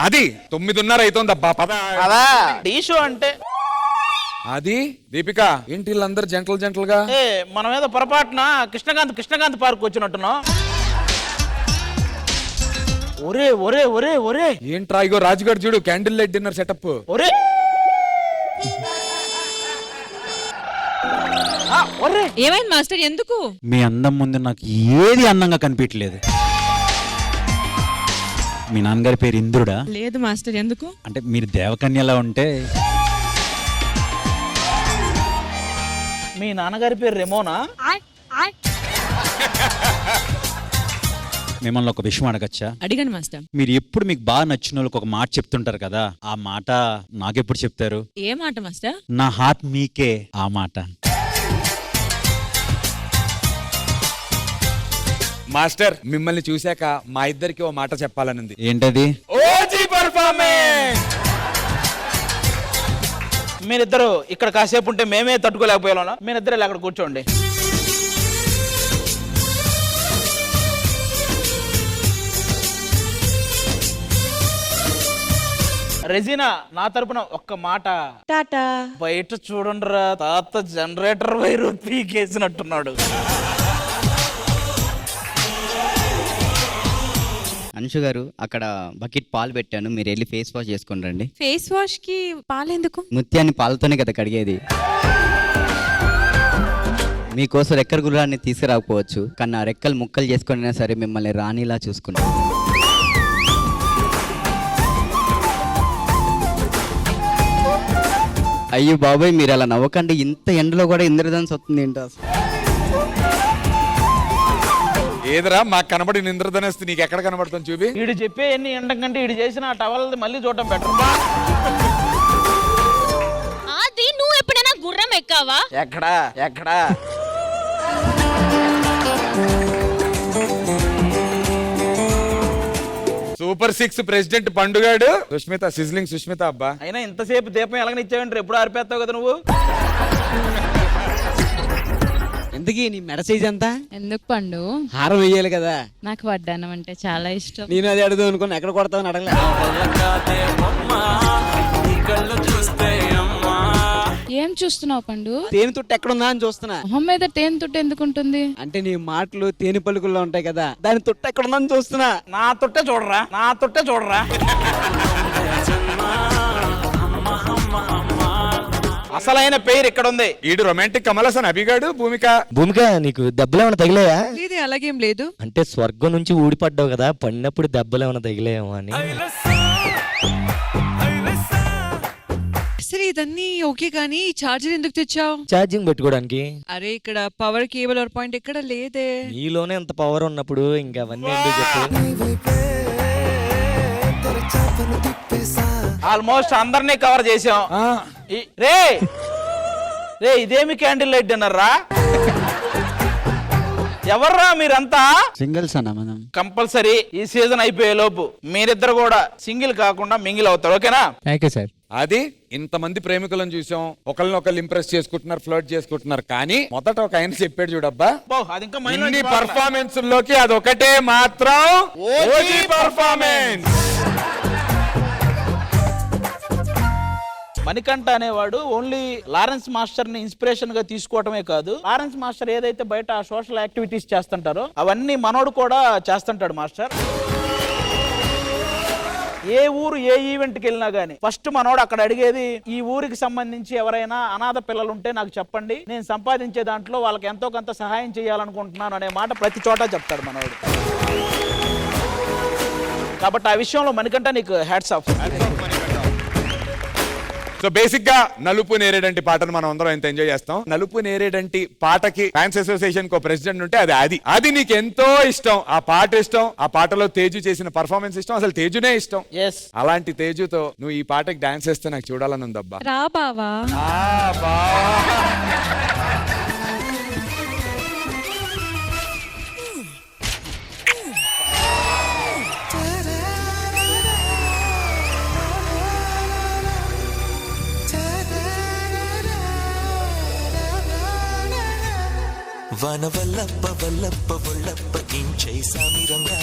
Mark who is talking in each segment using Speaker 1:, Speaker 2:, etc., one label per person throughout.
Speaker 1: అది 9:30 అవుతుందబ్బా పద.
Speaker 2: అదా టీ షో అంటే
Speaker 1: అది దీపిక ఏంటి వీళ్ళందరూ జంటలుగా
Speaker 2: మన మీద పొరపాటున కృష్ణకాంత్ పార్క్ వచ్చినట్టున్నాం. ఒరే ఒరే ఒరే ఒరే
Speaker 1: ఏంట్రా ఇగో రాజుగారు చూడు క్యాండిల్ లైట్ డిన్నర్ సెటప్.
Speaker 2: ఒరే ఒరే
Speaker 3: ఏమైంది మాస్టర్ ఎందుకు?
Speaker 4: మీ అందం ముందు నాకు ఏది అందంగా కనిపించలేదు. మీ నాన్నగారి పేరు ఇంద్రుడా?
Speaker 3: లేదు మాస్టర్ ఎందుకు?
Speaker 4: అంటే మీరు దేవకన్యలా ఉంటే.
Speaker 2: మీ నాన్నగారి పేరు రెమోనా?
Speaker 4: మిమ్మల్ని ఒక విషయం అడగచ్చా?
Speaker 3: అడిగాను మాస్టర్.
Speaker 4: మీరు ఎప్పుడు మీకు బాగా నచ్చిన వాళ్ళకి ఒక మాట చెప్తుంటారు కదా, ఆ మాట నాకెప్పుడు చెప్తారు?
Speaker 3: ఏ మాట మాస్టర్?
Speaker 4: నా హార్ట్ మీకే ఆ మాట.
Speaker 1: మాస్టర్ మిమ్మల్ని చూశాక మా ఇద్దరికి ఓ మాట చెప్పాలనుంది.
Speaker 4: ఏంటది?
Speaker 1: OG performance.
Speaker 2: మీరిద్దరు ఇక్కడ కాసేపు ఉంటే మేమే తట్టుకోలేకపోయాను. మీరిద్దరు అక్కడ కూర్చోండి. రెజీనా నా తరపున ఒక్క మాట.
Speaker 3: టాటా.
Speaker 2: బయట చూడండి రా, తాత జనరేటర్ వైరు పీకేసినట్టున్నాడు.
Speaker 5: అంశు గారు అక్కడ బకెట్ పాలు పెట్టాను, మీరు వెళ్ళి ఫేస్ వాష్ చేసుకుని రండి.
Speaker 3: ఫేస్ వాష్ కి పాలెందుకు?
Speaker 5: ముత్యాన్ని పాలతోనే కదా కడిగేది. మీకోసం రెక్కల గుర్రాన్ని తీసుకురాకపోవచ్చు, కానీ ఆ రెక్కలు ముక్కలు చేసుకున్నా సరే మిమ్మల్ని రాణిలా చూసుకుంటాం. అయ్యో బాబాయ్ మీరు అలా నవ్వకండి, ఇంత ఎండలో కూడా ఇంద్రధనుస్సు వస్తుంది ఏంటి అసలు?
Speaker 1: ఏదరా మాకు కనబడిన ఇంద్రధనస్సు నీకు ఎక్కడ కనబడుతుంది చూపి.
Speaker 2: వీడు చెప్పే ఎన్ని ఎండం కంటే వీడు చేసిన ఆ టవల్ మళ్ళీ చూడటం బెటర్.
Speaker 3: అది నువ్వు ఎప్పుడైనా గుర్రం ఎక్కావా?
Speaker 2: ఎక్కడా
Speaker 1: సూపర్ 6 ప్రెసిడెంట్ పండుగాడు. సుష్మిత సిజ్లింగ్ సుష్మిత అబ్బా.
Speaker 2: అయినా ఇంతసేపు దీపం ఎలాగనిచ్చావంటారు, ఎప్పుడు ఆరిపేస్తావు కదా నువ్వు.
Speaker 6: ఎందుకు నీ మెడ సైజ్ ఎంత?
Speaker 3: ఎందుకు పండు?
Speaker 6: హారం వేయాలి కదా.
Speaker 3: నాకు వడ్డానం అంటే చాలా ఇష్టం.
Speaker 6: నేను అది అడుగుదాం అనుకున్నా, ఎక్కడ కొడతావని అడగలే.
Speaker 3: ఏం చూస్తున్నావు పండు?
Speaker 6: తేనె తుట్టు ఎక్కడుందా అని చూస్తున్నా.
Speaker 3: మొహం మీద తేనె తుట్టు ఎందుకుంటుంది?
Speaker 6: అంటే నీ మాటలు తేనె పలుకుల్లో ఉంటాయి కదా, దాని తుట్టు ఎక్కడుందా అని చూస్తున్నా.
Speaker 2: నా తుట్టే చూడరా. అసలైన పేరు ఇక్కడ ఉంది.
Speaker 1: ఈడు రొమాంటిక్ కమలసన్ అభిగాడు.
Speaker 7: భూమిక నీకు దెబ్బలేమైనా తగిలాయా?
Speaker 3: ఇది అలాగేం లేదు.
Speaker 7: అంటే స్వర్గం నుంచి ఊడిపడ్డావు కదా, పడినప్పుడు దెబ్బలేమైనా తగిలేమో అని.
Speaker 3: సరే ఇదన్నీ ఓకే కానీ చార్జర్ ఎందుకు తెచ్చావు?
Speaker 7: ఛార్జింగ్ పెట్టుకోవడానికి.
Speaker 3: అరే ఇక్కడ పవర్ కేబుల్ ఆర్ పాయింట్ ఎక్కడ లేదే.
Speaker 7: నీలోనే ఎంత పవర్ ఉన్నప్పుడు ఇంకా అవన్నీ ఎందుకు చెప్పు.
Speaker 2: ఆల్మోస్ట్ అందరినీ కవర్ చేసాం. రే ఇదేమి క్యాండిల్ లైట్ డిన్నర్ రా? ఎవర్రా మీరంతా?
Speaker 5: సింగిల్స్ అన్న మనం.
Speaker 2: కంపల్సరీ ఈ సీజన్ అయిపోయే లోపు మీరిద్దరు కూడా సింగిల్ కాకుండా మింగిల్ అవుతారు. ఓకేనా?
Speaker 7: Thank you sir.
Speaker 1: అది ఇంతమంది ప్రేమికులను చూసాం, ఒకళ్ళనొకళ్ళు ఇంప్రెస్ చేసుకుంటున్నారు, ఫ్లర్ట్ చేసుకుంటున్నారు. కానీ మొదట ఒక ఆయన చెప్పాడు చూడబ్బా,
Speaker 2: అది ఇంకా మైండ్
Speaker 1: పర్ఫార్మెన్స్ లోకి అదొకటే మాత్రం ఓజీ పర్ఫార్మెన్స్.
Speaker 2: మణికంఠ అనేవాడు ఓన్లీ లారెన్స్ మాస్టర్ ని ఇన్స్పిరేషన్ గా తీసుకోవటమే కాదు, లారెన్స్ మాస్టర్ ఏదైతే బయట సోషల్ యాక్టివిటీస్ చేస్తుంటారో అవన్నీ మనోడు కూడా చేస్తుంటాడు. మాస్టర్ ఏ ఊరు ఏ ఈవెంట్ కి వెళ్ళినా గానీ ఫస్ట్ మనోడు అక్కడ అడిగేది, ఈ ఊరికి సంబంధించి ఎవరైనా అనాథ పిల్లలు ఉంటే నాకు చెప్పండి, నేను సంపాదించే దాంట్లో వాళ్ళకి ఎంతో కొంత సహాయం చేయాలనుకుంటున్నాను అనే మాట ప్రతి చోట చెప్తాడు మనోడు. కాబట్టి ఆ విషయంలో మణికంఠ నీకు హ్యాట్స్ ఆఫ్.
Speaker 1: సో బేసిక్ గా నలుపు నేరేడంటి పాటను మనం అందరం ఎంత ఎంజాయ్ చేస్తాం. నలుపు నేరేడంటి పాటకి ఫ్యాన్స్ అసోసియేషన్ కో ప్రెసిడెంట్ ఉంటే అది నీకు ఎంతో ఇష్టం. ఆ పాట ఇష్టం, ఆ పాటలో తేజు చేసిన పర్ఫార్మెన్స్ ఇష్టం, అసలు తేజునే ఇష్టం. అలాంటి తేజుతో నువ్వు ఈ పాటకి డాన్స్ చేస్తే నాకు చూడాలని ఉందబ్బా.
Speaker 3: రా బావా.
Speaker 8: వన వల్లప్ప వల్లప్ప వల్లప్ప ఇంచై సామిరంగా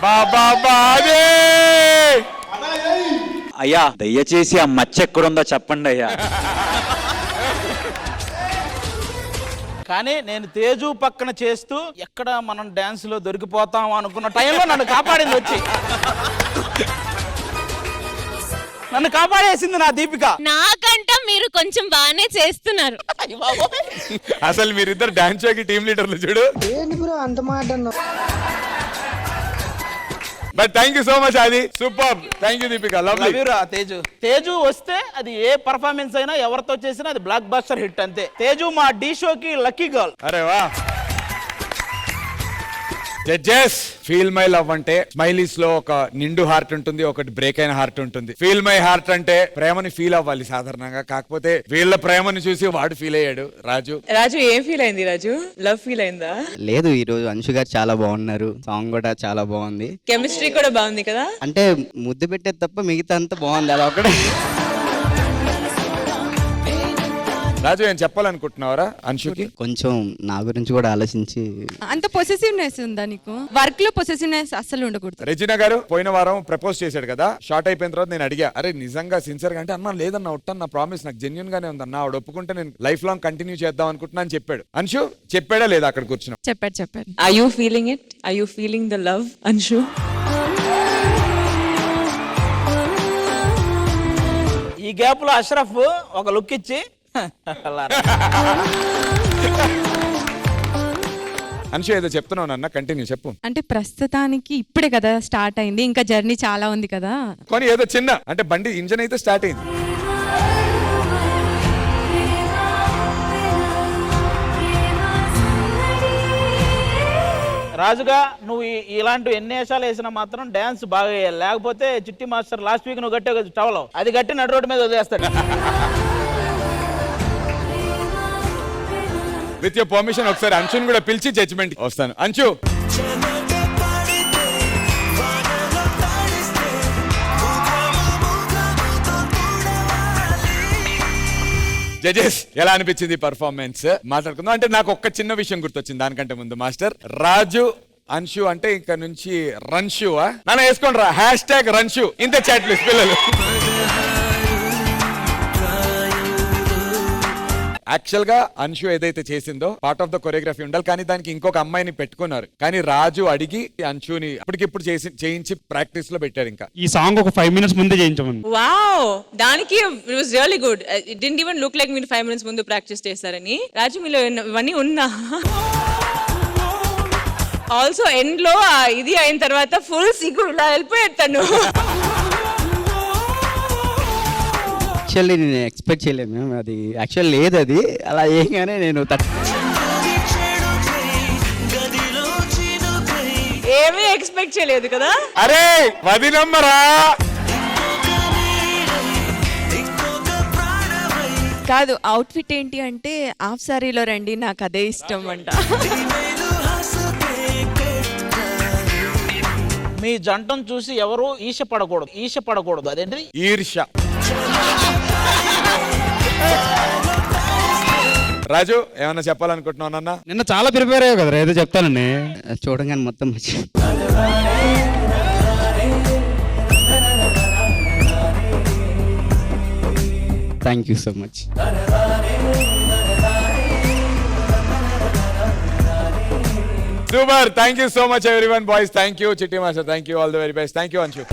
Speaker 1: బాబా అదే
Speaker 4: అయ్యా దయచేసి ఆ మచ్చ ఎక్కడుందో చెప్పండి అయ్యా.
Speaker 2: కానీ నేను తేజు పక్కన చేస్తూ ఎక్కడ మనం డాన్స్ లో దొరికిపోతాం అనుకున్న టైంలో నన్ను కాపాడింది వచ్చి. నన్ను కాపాడేసింది నా దీపిక.
Speaker 8: నాకంట మీరు కొంచెం బాగానే చేస్తున్నారు.
Speaker 1: అసలు మీరిద్దరు డాన్స్ షోకి టీమ్ లీడర్లు చూడు. But thank you so much అది super. Thank you Deepika. Lovely.
Speaker 2: Teju వస్తే అది ఏ పర్ఫార్మెన్స్ అయినా ఎవరితో చేసినా అది బ్లాక్ బస్టర్ హిట్ అంతే. తేజు మా డి షోకి లక్కీ గర్ల్.
Speaker 1: అరే వా. జడ్జెస్, ఫీల్ మై లవ్ అంటే స్మైలీస్ లో ఒక నిండు హార్ట్ ఉంటుంది, ఒకటి బ్రేక్ అయిన హార్ట్ ఉంటుంది. ఫీల్ మై హార్ట్ అంటే ప్రేమని ఫీల్ అవ్వాలి సాధారణంగా, కాకపోతే వీళ్ళ ప్రేమని చూసి వాడు ఫీల్ అయ్యాడు. రాజు
Speaker 9: ఏం ఫీల్ అయింది? రాజు లవ్ ఫీల్ అయిందా?
Speaker 5: లేదు, ఈ రోజు అంశు గారు చాలా బాగున్నారు, సాంగ్ కూడా చాలా బాగుంది,
Speaker 9: కెమిస్ట్రీ కూడా బాగుంది కదా.
Speaker 5: అంటే ముద్దు పెట్టేది తప్ప మిగతా అంతా బాగుంది, అలా ఒకటే.
Speaker 1: రాజు ఏం చెప్పాలనుకుంటున్నావరా అంశుకి?
Speaker 5: కొంచెం నా గురించి కూడా ఆలోచించి.
Speaker 3: అంత పొసెసివ్నెస్ ఉందా నీకు? వర్క్ లో పొసెసివ్నెస్ అస్సలు ఉండకూడదు.
Speaker 1: రెజినా గారు పోయిన వారం ప్రపోజ్ చేశాడు కదా, షార్ట్ అయిపోయిన తర్వాత నేను అడిగా, అరే నిజంగా సిన్సియర్ గా అంటే అన్నా లేదన్నా ఒట్టన్న, నా ప్రామిస్ నాకు జెన్యున్ గానే ఉందన్నా, ఆవిడ ఒప్పుకుంటే నేను లైఫ్ లాంగ్ కంటిన్యూ చేద్దాం అనుకుంటున్నా అని చెప్పాడు. అంశు చెప్పాడా లేదా అక్కడ కూర్చున్నాం?
Speaker 3: చెప్పాడు.
Speaker 9: Are you feeling it? Are you feeling the love, Anshu?
Speaker 2: ఈ గ్యాప్ లో అష్రఫ్ ఒక లుక్ ఇచ్చి
Speaker 1: అంశు ఏదో చెప్తున్నావు అన్న, కంటిన్యూ చెప్పు.
Speaker 3: అంటే ప్రస్తుతానికి ఇప్పుడే కదా స్టార్ట్ అయింది, ఇంకా జర్నీ చాలా ఉంది కదా.
Speaker 1: కానీ ఏదో చిన్న అంటే బండి ఇంజన్ అయితే స్టార్ట్ అయింది.
Speaker 2: రాజుగా నువ్వు ఇలాంటి ఎన్ని వేషాలు వేసినా మాత్రం డాన్స్ బాగా వేయాలి, లేకపోతే చిట్టి మాస్టర్ లాస్ట్ వీక్ నువ్వు కట్టే టవలో అది కట్టి నడు రోడ్డు మీద వదిలేస్తాడు.
Speaker 1: విత్ యువర్ పర్మిషన్ ఒకసారి అంశుని కూడా పిలిచి జడ్జిమెంట్ వస్తాను. అంశు జడ్జెస్ ఎలా అనిపించింది పర్ఫార్మెన్స్ మాట్లాడుకుందాం. అంటే నాకు ఒక్క చిన్న విషయం గుర్తొచ్చింది దానికంటే ముందు. మాస్టర్ రాజు అంశు అంటే ఇంకా నుంచి రన్షు నాన్న వేసుకోండి రా, హ్యాష్ రన్షు. ఇంత చాట్లు పిల్లలు. యాక్చువల్ గా అంశు ఏదైతే చేసిందో పార్ట్ ఆఫ్ ద కొరియోగ్రఫీ ఉండాలి, కానీ దానికి ఇంకొక అమ్మాయిని పెట్టుకున్నారు. కానీ రాజు అడిగి అంశుని అప్పటికిప్పుడు చేయించి ప్రాక్టీస్ లో పెట్టారు. ఇంకా
Speaker 4: ఈ సాంగ్ ఒక 5 minutes ముందే చేయించమని.
Speaker 9: Wow, దానికి it was really good. It didn't even look like మీరు 5 minutes ముందు ప్రాక్టీస్ చేశారని. రాజు మీలో ఇవన్నీ ఉన్నా. ఆల్సో ఎండ్ లో ఇది అయిన తర్వాత ఫుల్ సిగ్గు ఇలా వెళ్ళిపోయాను.
Speaker 5: యాక్చువల్లీ నేను ఎక్స్పెక్ట్ చేయలేదు మ్యామ్, అది యాక్చువల్ లేదు, అది అలా ఏంగానే నేను
Speaker 9: ఏమీ ఎక్స్పెక్ట్ చేయలేదు కదా.
Speaker 1: అరే వదినమ్మరా.
Speaker 3: కాదు, అవుట్ఫిట్ ఏంటి అంటే హాఫ్ సారీలో రండి, నాకు అదే ఇష్టం అంట.
Speaker 2: మీ జంటను చూసి ఎవరు ఈర్ష్యపడకూడదు. అదేంటి?
Speaker 1: ఈర్ష్య. రాజు ఏమన్నా చెప్పాలనుకుంటున్నావు నాన్న?
Speaker 4: నిన్న చాలా ప్రిపేర్ అయ్యావు కదా, ఏదో చెప్తానండి.
Speaker 5: చూడగానే మొత్తం thank you so much.
Speaker 1: Super. Thank you so much everyone, boys. Thank you Chitti Master. Thank you, all the very best. Thank you Anshu.